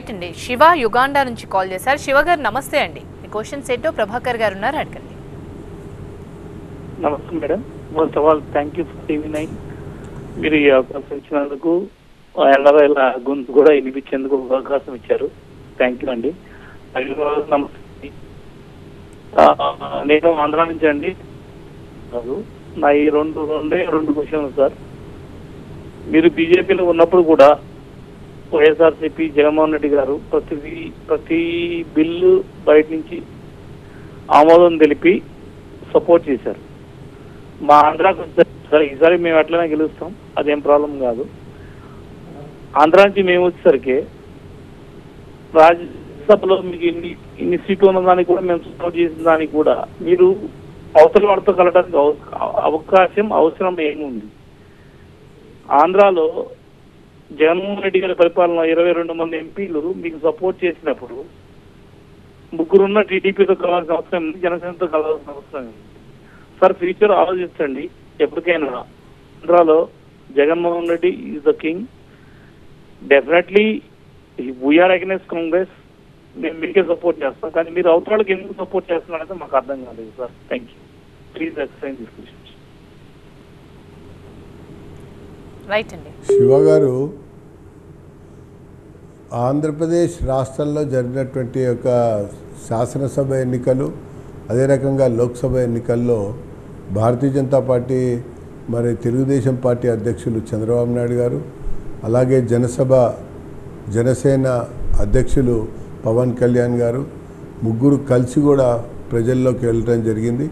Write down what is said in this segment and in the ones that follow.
Right అండి. Shiva Uganda నుంచి call చేశారు. శివ గారు నమస్తే అండి. మీ క్వశ్చన్స్ ఏంటో ప్రభాకర్ గారు ఉన్నారు, అడగండి. నమస్తే madam. First of all thank you for TV9. మీరు ఈ అవకాశం ఇచ్చినందుకు, ఇలా గొంతు కూడా వినిపించేందుకు ఒక అవకాశం ఇచ్చారు. థ్యాంక్ యూ అండి. నమస్తే. నేను ఆంధ్ర నుంచి అండి. నా ఈ రెండు క్వశ్చన్లు సార్. మీరు బీజేపీలో ఉన్నప్పుడు కూడా వైఎస్ఆర్సీపీ జగన్మోహన్ రెడ్డి గారు ప్రతి బిల్లు బయట నుంచి ఆమోదం తెలిపి సపోర్ట్ చేశారు. మా ఆంధ్రాకు సరే ఈసారి మేము ఎట్లయినా గెలుస్తాం, అదేం ప్రాబ్లం కాదు. ఆంధ్ర నుంచి మేము వచ్చేసరికి రాజ్యసభలో మీకు ఇన్ని సీట్లు ఉన్న దానికి కూడా మేము సపోర్ట్ చేసిన దానికి కూడా మీరు అవతల వాడితో కలవడానికి అవసరం ఏముంది? ఆంధ్రాలో జగన్మోహన్ రెడ్డి గారి పరిపాలన 22 మంది ఎంపీలు మీకు సపోర్ట్ చేసినప్పుడు ముగ్గురున్న టీడీపీతో కలవాల్సిన అవసరం ఉంది, జనసేనతో కలవాల్సిన అవసరం ఉంది. సార్ ఫ్యూచర్ ఆలోచించండి. ఎప్పటికైనా ఆంధ్రాలో Jaganmohan Reddy is the king. Definitely we are against Congress. మేము మీకే సపోర్ట్ చేస్తాం, కానీ మీరు అవతరాలకు ఎందుకు సపోర్ట్ చేస్తున్నారంటే మాకు అర్థం కాలేదు sir. Thank you. Please explain this question. Right అండి. శివ గారు, ఆంధ్రప్రదేశ్ రాష్ట్రంలో జరిగినటువంటి ఒక శాసనసభ ఎన్నికలు, అదే రకంగా లోక్సభ ఎన్నికల్లో భారతీయ జనతా పార్టీ మరి తెలుగుదేశం పార్టీ అధ్యక్షులు చంద్రబాబు నాయుడు గారు, అలాగే జనసేన అధ్యక్షులు పవన్ కళ్యాణ్ గారు ముగ్గురు కలిసి కూడా ప్రజల్లోకి వెళ్ళడం జరిగింది.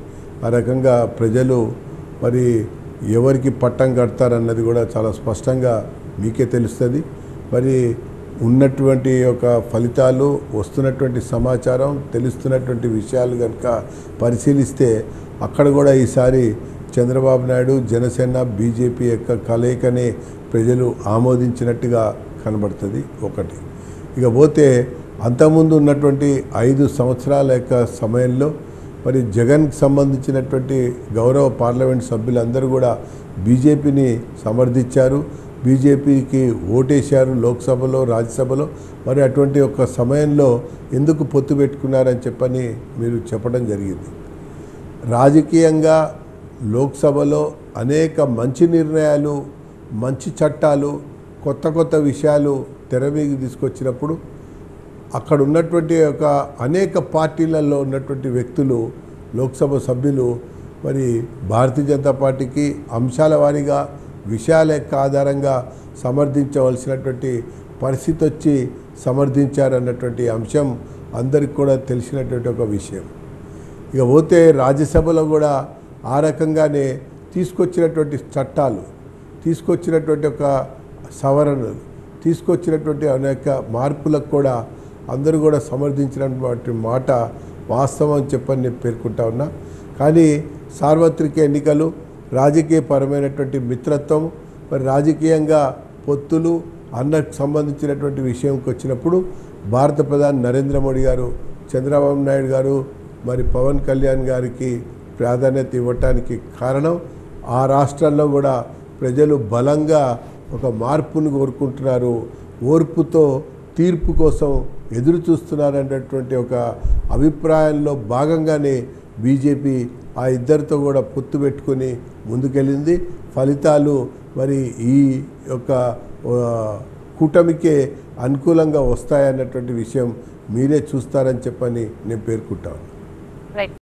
ఆ రకంగా ప్రజలు మరి ఎవరికి పట్టం కడతారన్నది కూడా చాలా స్పష్టంగా మీకే తెలుస్తుంది. మరి ఉన్నటువంటి ఒక ఫలితాలు, వస్తున్నటువంటి సమాచారం, తెలుస్తున్నటువంటి విషయాలు కనుక పరిశీలిస్తే అక్కడ కూడా ఈసారి చంద్రబాబు నాయుడు, జనసేన, బీజేపీ యొక్క కలయికనే ప్రజలు ఆమోదించినట్టుగా కనబడుతుంది ఒకటి. ఇక పోతే అంతకుముందు ఉన్నటువంటి 5 సంవత్సరాల యొక్క సమయంలో మరి జగన్కి సంబంధించినటువంటి గౌరవ పార్లమెంట్ సభ్యులందరూ కూడా బీజేపీని సమర్థించారు, బీజేపీకి ఓటేశారు లోక్సభలో, రాజ్యసభలో. మరి అటువంటి ఒక సమయంలో ఎందుకు పొత్తు పెట్టుకున్నారని చెప్పని మీరు చెప్పడం జరిగింది. రాజకీయంగా లోక్సభలో అనేక మంచి నిర్ణయాలు, మంచి చట్టాలు, కొత్త విషయాలు తెర మీదకి తీసుకొచ్చినప్పుడు అక్కడ ఉన్నటువంటి ఒక అనేక పార్టీలలో ఉన్నటువంటి వ్యక్తులు, లోక్సభ సభ్యులు మరి భారతీయ జనతా పార్టీకి అంశాల వారీగా, విషయాల యొక్క ఆధారంగా సమర్థించవలసినటువంటి పరిస్థితి వచ్చి సమర్థించారన్నటువంటి అంశం అందరికి కూడా తెలిసినటువంటి ఒక విషయం. ఇక పోతే రాజ్యసభలో కూడా ఆ రకంగానే తీసుకొచ్చినటువంటి చట్టాలు, తీసుకొచ్చినటువంటి ఒక సవరణలు, తీసుకొచ్చినటువంటి అనేక మార్పులకు కూడా అందరూ కూడా సమర్థించినటువంటి మాట వాస్తవం అని చెప్పని నేను పేర్కొంటా ఉన్నా. కానీ సార్వత్రిక ఎన్నికలు, రాజకీయపరమైనటువంటి మిత్రత్వం, మరి రాజకీయంగా పొత్తులు అన్నకు సంబంధించినటువంటి విషయంకి వచ్చినప్పుడు భారత ప్రధాని నరేంద్ర మోడీ గారు, చంద్రబాబు నాయుడు గారు, మరి పవన్ కళ్యాణ్ గారికి ప్రాధాన్యత ఇవ్వటానికి కారణం ఆ రాష్ట్రాల్లో కూడా ప్రజలు బలంగా ఒక మార్పును కోరుకుంటున్నారు, ఓర్పుతో తీర్పు కోసం ఎదురు చూస్తున్నారనేటువంటి ఒక అభిప్రాయంలో భాగంగానే బీజేపీ ఆ ఇద్దరితో కూడా పొత్తు పెట్టుకొని ముందుకెళ్ళింది. ఫలితాలు మరి ఈ యొక్క కూటమికే అనుకూలంగా వస్తాయన్నటువంటి విషయం మీరే చూస్తారని చెప్పని నేను పేర్కొంటాను. రైట్.